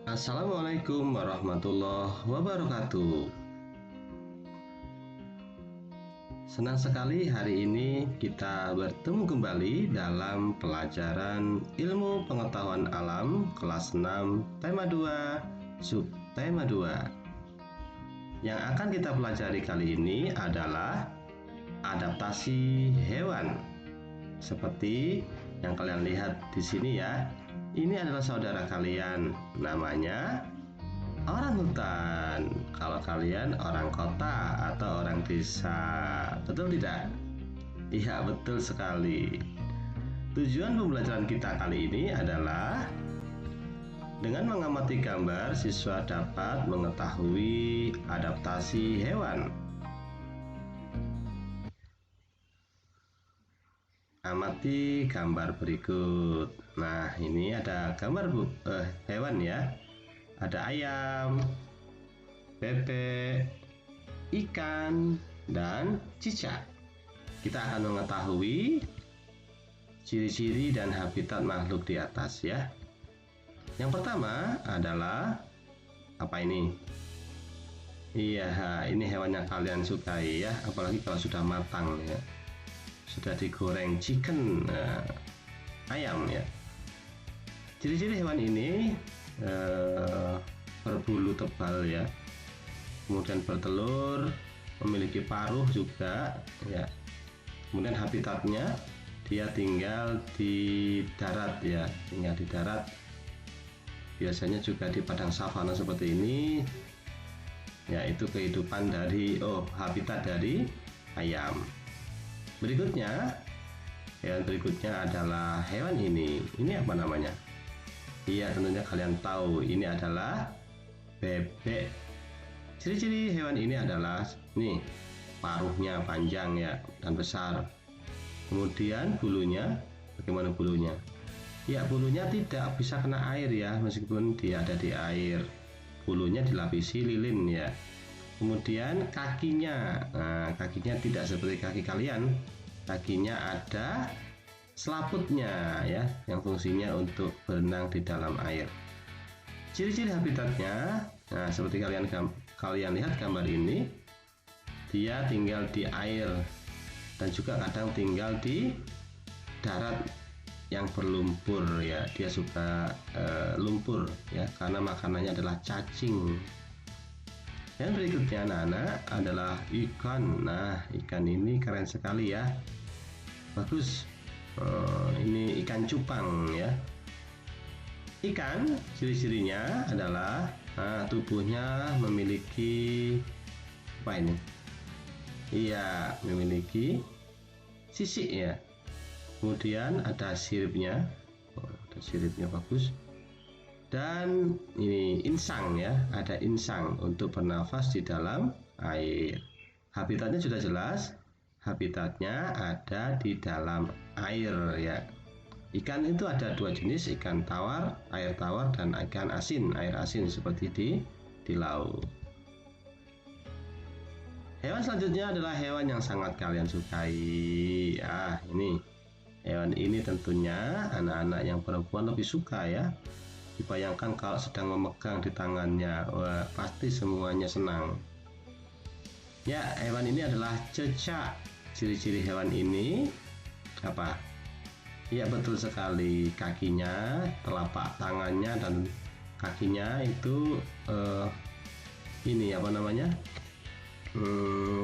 Assalamualaikum warahmatullahi wabarakatuh. Senang sekali hari ini kita bertemu kembali dalam pelajaran Ilmu Pengetahuan Alam kelas 6 tema 2 subtema 2. Yang akan kita pelajari kali ini adalah adaptasi hewan. Seperti yang kalian lihat di sini ya. Ini adalah saudara kalian, namanya orangutan. Kalau kalian orang kota atau orang desa, betul tidak? Iya, betul sekali. Tujuan pembelajaran kita kali ini adalah dengan mengamati gambar, siswa dapat mengetahui adaptasi hewan. Amati gambar berikut. Nah, ini ada gambar hewan ya. Ada ayam, bebek, ikan, dan cicak. Kita akan mengetahui ciri-ciri dan habitat makhluk di atas ya. Yang pertama adalah apa ini? Iya, ini hewan yang kalian sukai ya, apalagi kalau sudah matang ya. Sudah digoreng, chicken, ayam ya. Ciri-ciri hewan ini berbulu tebal ya, kemudian bertelur, memiliki paruh juga ya. Kemudian habitatnya dia tinggal di darat ya, tinggal di darat. Biasanya juga di padang savana seperti ini. Yaitu kehidupan dari habitat dari ayam. Hewan berikutnya adalah hewan ini. Ini apa namanya? Iya, tentunya kalian tahu. Ini adalah bebek. Ciri-ciri hewan ini adalah nih, paruhnya panjang ya dan besar. Kemudian bulunya, bagaimana bulunya? Ya, bulunya tidak bisa kena air ya, meskipun dia ada di air. Bulunya dilapisi lilin ya. Kemudian kakinya, kakinya tidak seperti kaki kalian. Kakinya ada selaputnya ya, yang fungsinya untuk berenang di dalam air. Ciri-ciri habitatnya, nah seperti kalian lihat gambar ini, dia tinggal di air dan juga kadang tinggal di darat yang berlumpur ya. Dia suka lumpur ya, karena makanannya adalah cacing. Yang berikutnya anak-anak adalah ikan. Nah, ikan ini keren sekali ya, bagus. Ini ikan cupang ya. Ikan ciri-cirinya adalah tubuhnya memiliki apa ini? Iya, memiliki sisik ya. Kemudian ada siripnya, ada siripnya bagus. Dan ini insang ya, ada insang untuk bernafas di dalam air. Habitatnya sudah jelas, habitatnya ada di dalam air ya. Ikan itu ada dua jenis, ikan tawar, air tawar, dan ikan asin, air asin seperti di laut. Hewan selanjutnya adalah hewan yang sangat kalian sukai. Ini hewan ini tentunya anak-anak yang perempuan lebih suka ya. Dibayangkan kalau sedang memegang di tangannya, wah, pasti semuanya senang. Ya, hewan ini adalah cecak. Ciri-ciri hewan ini apa? Ya, betul sekali. Kakinya, telapak tangannya dan kakinya itu ini apa namanya?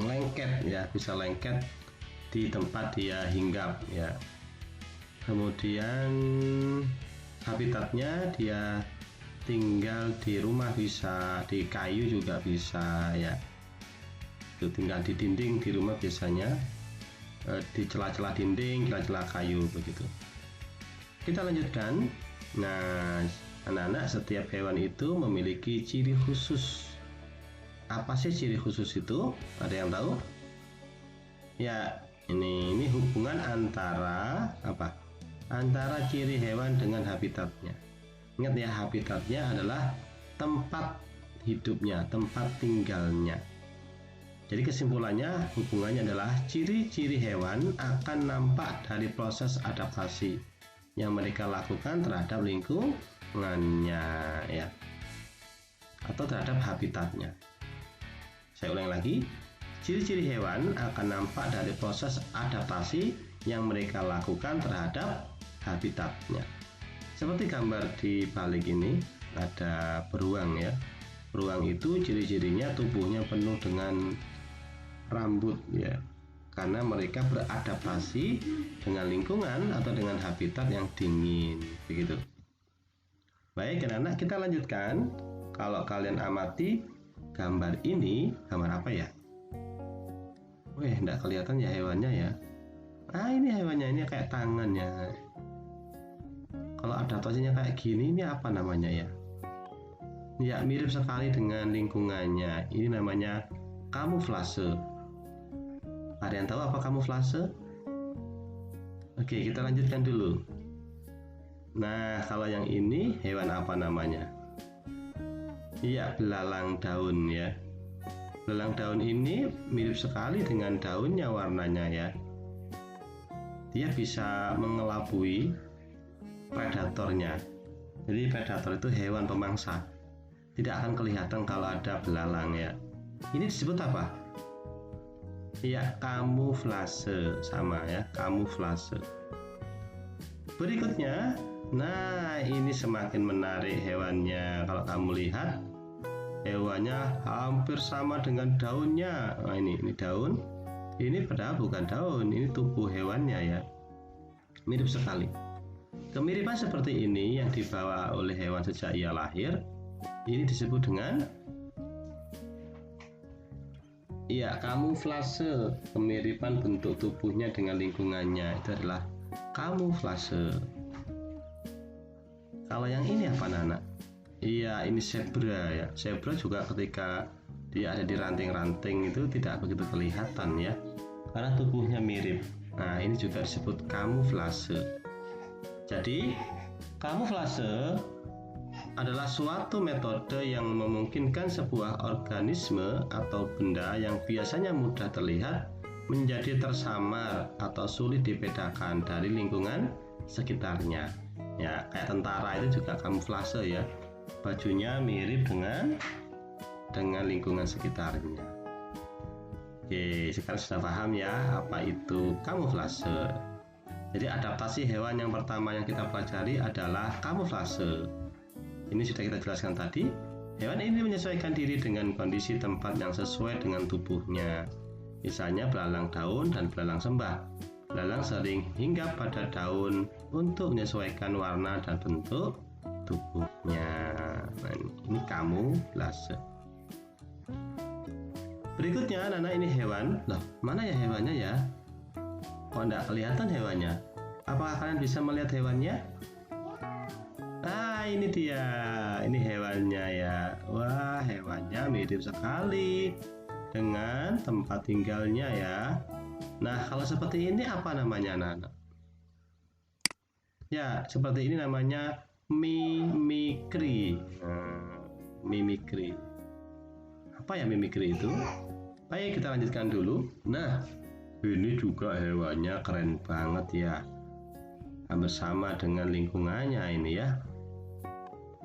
Lengket ya, bisa lengket di tempat dia hinggap ya. Kemudian habitatnya dia tinggal di rumah, bisa di kayu juga bisa ya. Itu tinggal di dinding di rumah biasanya, di celah-celah dinding, celah-celah kayu begitu. Kita lanjutkan. Nah, anak-anak, setiap hewan itu memiliki ciri khusus. Apa sih ciri khusus itu? Ada yang tahu? Ya, ini hubungan antara apa? Antara ciri hewan dengan habitatnya. Ingat ya, habitatnya adalah tempat hidupnya, tempat tinggalnya. Jadi kesimpulannya, hubungannya adalah ciri-ciri hewan akan nampak dari proses adaptasi yang mereka lakukan terhadap lingkungannya ya. atau terhadap habitatnya. Saya ulang lagi, ciri-ciri hewan akan nampak dari proses adaptasi yang mereka lakukan terhadap habitatnya. Seperti gambar di balik ini, ada beruang ya. Beruang itu ciri-cirinya tubuhnya penuh dengan rambut ya, karena mereka beradaptasi dengan lingkungan atau dengan habitat yang dingin, begitu. Baik anak-anak, kita lanjutkan. Kalau kalian amati gambar ini, gambar apa ya? Enggak kelihatan ya hewannya ya. Ini hewannya, ini kayak tangannya. Kalau adaptasinya kayak gini, ini apa namanya ya? Ya, mirip sekali dengan lingkungannya. Ini namanya kamuflase. Ada yang tahu apa kamuflase? Oke, kita lanjutkan dulu. Nah, kalau yang ini hewan apa namanya? Iya, belalang daun ya. Belalang daun ini mirip sekali dengan daunnya warnanya ya. Dia bisa mengelabui predatornya. Jadi predator itu hewan pemangsa. Tidak akan kelihatan kalau ada belalang ya. Ini disebut apa? Iya, kamuflase, sama ya, kamuflase. Berikutnya, nah ini semakin menarik hewannya. Kalau kamu lihat, hewannya hampir sama dengan daunnya. Nah, ini daun. Ini padahal bukan daun, ini tubuh hewannya ya. Mirip sekali. Kemiripan seperti ini yang dibawa oleh hewan sejak ia lahir, ini disebut dengan kamuflase. Kemiripan bentuk tubuhnya dengan lingkungannya itu adalah kamuflase. Kalau yang ini apa anak? Iya, ini zebra ya. Zebra juga ketika dia ada di ranting-ranting itu tidak begitu kelihatan ya, karena tubuhnya mirip. Nah, ini juga disebut kamuflase. Jadi, kamuflase adalah suatu metode yang memungkinkan sebuah organisme atau benda yang biasanya mudah terlihat menjadi tersamar atau sulit dibedakan dari lingkungan sekitarnya. Ya, kayak tentara itu juga kamuflase ya. Bajunya mirip dengan lingkungan sekitarnya. Oke, sekarang sudah paham ya apa itu kamuflase. Jadi adaptasi hewan yang pertama yang kita pelajari adalah kamuflase. Ini sudah kita jelaskan tadi. Hewan ini menyesuaikan diri dengan kondisi tempat yang sesuai dengan tubuhnya. Misalnya belalang daun dan belalang sembah. Belalang sering hinggap pada daun untuk menyesuaikan warna dan bentuk tubuhnya. Nah, ini kamuflase. Berikutnya, anak-anak, ini hewan. Loh, mana ya hewannya ya? Kok enggak kelihatan hewannya? Apakah kalian bisa melihat hewannya? Ini dia. Ini hewannya ya. Wah, hewannya mirip sekali dengan tempat tinggalnya ya. Nah, kalau seperti ini apa namanya, anak-anak? Ya, seperti ini namanya mimikri. Mimikri. Apa ya mimikri itu? Baik, kita lanjutkan dulu. Nah, ini juga hewannya keren banget ya. Hampir sama dengan lingkungannya ini ya.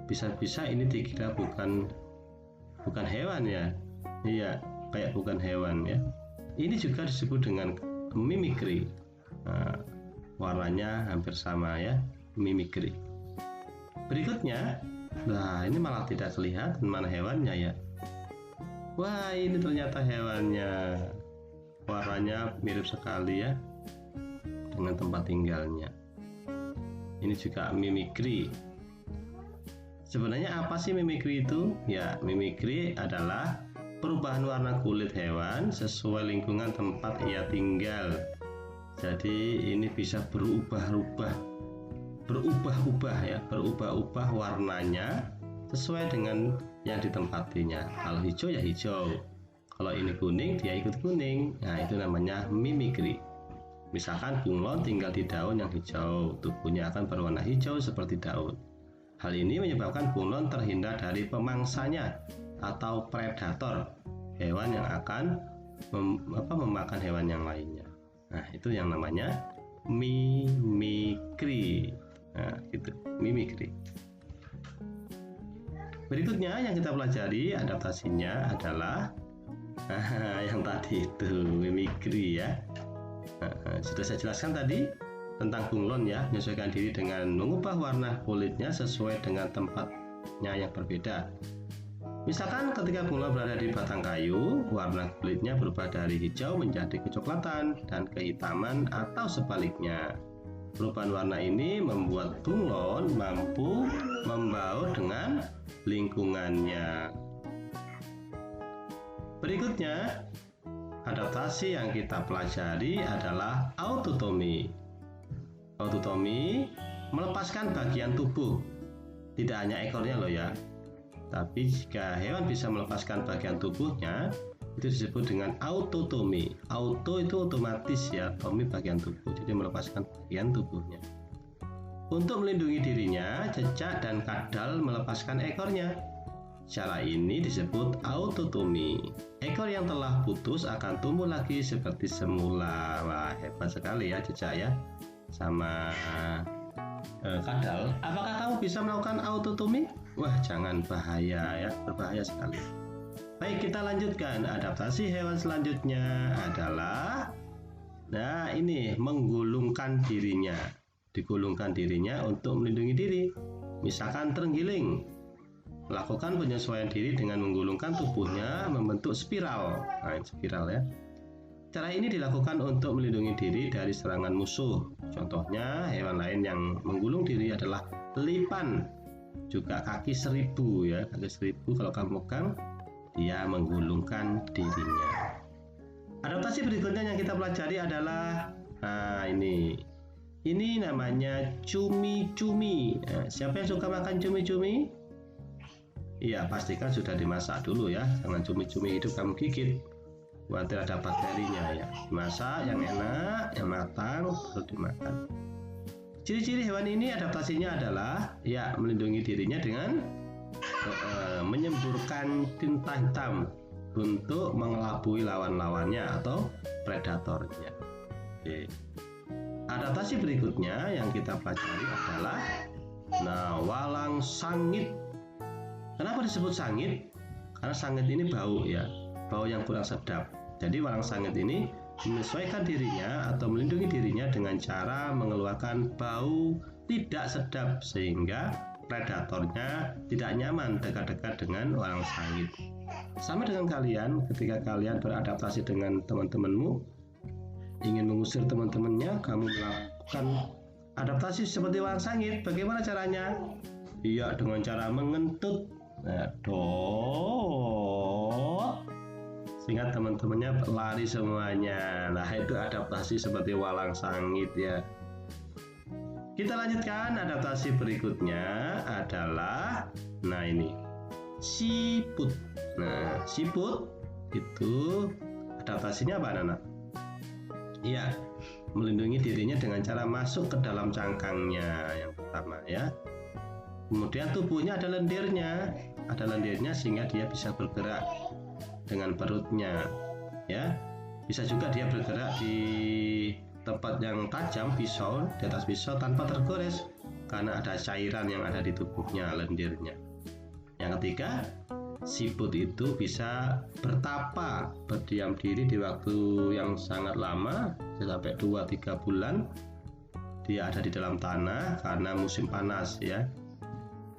Bisa-bisa ini dikira bukan hewan ya. Iya, kayak bukan hewan ya. Ini juga disebut dengan mimikri. Nah, warnanya hampir sama ya, mimikri. Berikutnya, nah ini malah tidak kelihatan mana hewannya ya. Wah, ini ternyata hewannya. Warnanya mirip sekali ya dengan tempat tinggalnya. Ini juga mimikri. Sebenarnya apa sih mimikri itu? Ya, mimikri adalah perubahan warna kulit hewan sesuai lingkungan tempat ia tinggal. Jadi ini bisa berubah-ubah ya, berubah-ubah warnanya sesuai dengan yang ditempatinya. Kalau hijau ya hijau. Kalau ini kuning, dia ikut kuning. Nah, itu namanya mimikri. Misalkan bunglon tinggal di daun yang hijau, tubuhnya akan berwarna hijau seperti daun. Hal ini menyebabkan bunglon terhindar dari pemangsanya atau predator, hewan yang akan memakan hewan yang lainnya. Nah, itu yang namanya mimikri. Nah, gitu, mimikri. Berikutnya yang kita pelajari adaptasinya adalah yang tadi itu mimikri ya. Sudah saya jelaskan tadi tentang bunglon ya, menyesuaikan diri dengan mengubah warna kulitnya sesuai dengan tempatnya yang berbeda. Misalkan ketika bunglon berada di batang kayu, warna kulitnya berubah dari hijau menjadi kecoklatan dan kehitaman atau sebaliknya. Perubahan warna ini membuat bunglon mampu membaur dengan lingkungannya. Berikutnya, adaptasi yang kita pelajari adalah autotomi. Autotomi melepaskan bagian tubuh, tidak hanya ekornya loh ya. Tapi jika hewan bisa melepaskan bagian tubuhnya, itu disebut dengan autotomi. Auto itu otomatis ya, tomi bagian tubuh, jadi melepaskan bagian tubuhnya. Untuk melindungi dirinya, cecak dan kadal melepaskan ekornya. Cara ini disebut autotomi. Ekor yang telah putus akan tumbuh lagi seperti semula. Wah, hebat sekali ya cecak ya, sama kadal. Apakah kamu bisa melakukan autotomi? Wah, jangan, bahaya ya, berbahaya sekali. Baik, kita lanjutkan. Adaptasi hewan selanjutnya adalah ini menggulungkan dirinya. Digulungkan dirinya untuk melindungi diri. Misalkan terenggiling. Melakukan penyesuaian diri dengan menggulungkan tubuhnya membentuk spiral. Nah, spiral ya. Cara ini dilakukan untuk melindungi diri dari serangan musuh. Contohnya, hewan lain yang menggulung diri adalah lipan. Juga kaki seribu ya, kaki seribu kalau kamu pegang, dia menggulungkan dirinya. Adaptasi berikutnya yang kita pelajari adalah ini namanya cumi-cumi. Siapa yang suka makan cumi-cumi? Iya, pastikan sudah dimasak dulu ya, jangan cumi-cumi hidup kamu gigit. Khawatir ada bakterinya ya. Masak yang enak, yang matang baru dimakan. Ciri-ciri hewan ini adaptasinya adalah ya melindungi dirinya dengan menyemburkan tinta hitam untuk mengelabui lawan-lawannya atau predatornya. Oke. Adaptasi berikutnya yang kita pelajari adalah walang sangit. Kenapa disebut sangit? Karena sangit ini bau ya, bau yang kurang sedap. Jadi walang sangit ini menyesuaikan dirinya atau melindungi dirinya dengan cara mengeluarkan bau tidak sedap sehingga predatornya tidak nyaman dekat-dekat dengan walang sangit. Sama dengan kalian, ketika kalian beradaptasi dengan teman-temanmu, ingin mengusir teman-temannya, kamu melakukan adaptasi seperti walang sangit. Bagaimana caranya? Iya, dengan cara mengentut. Sehingga teman-temannya lari semuanya. Nah, itu adaptasi seperti walang sangit ya. Kita lanjutkan. Adaptasi berikutnya adalah ini siput. Nah, siput itu adaptasinya apa, anak-anak? Iya, melindungi dirinya dengan cara masuk ke dalam cangkangnya yang pertama ya. Kemudian tubuhnya ada lendirnya sehingga dia bisa bergerak dengan perutnya ya. Bisa juga dia bergerak di tempat yang tajam, pisau, di atas pisau tanpa tergores karena ada cairan yang ada di tubuhnya, lendirnya. Yang ketiga, siput itu bisa bertapa, berdiam diri di waktu yang sangat lama, sampai 2-3 bulan. Dia ada di dalam tanah karena musim panas ya.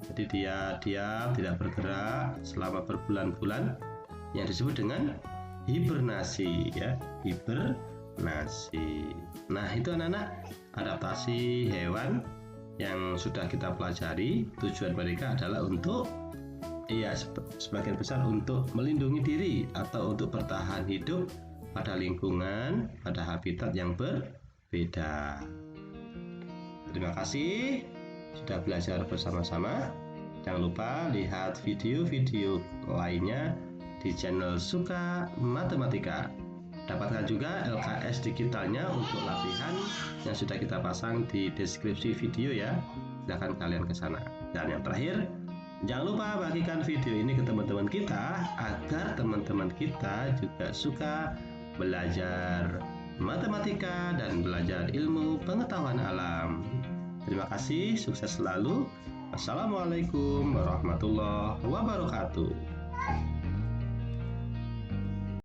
Jadi dia tidak bergerak selama berbulan-bulan, yang disebut dengan hibernasi ya, hibernasi. Nah, itu anak-anak adaptasi hewan yang sudah kita pelajari. Tujuan mereka adalah untuk sebagian besar untuk melindungi diri atau untuk bertahan hidup pada lingkungan, pada habitat yang berbeda. Terima kasih sudah belajar bersama-sama. Jangan lupa lihat video-video lainnya di channel Suka Matematika. Dapatkan juga LKS digitalnya untuk latihan yang sudah kita pasang di deskripsi video ya. Silakan kalian ke sana. Dan yang terakhir, jangan lupa bagikan video ini ke teman-teman kita agar teman-teman kita juga suka belajar matematika dan belajar ilmu pengetahuan alam. Terima kasih, sukses selalu. Assalamualaikum warahmatullahi wabarakatuh.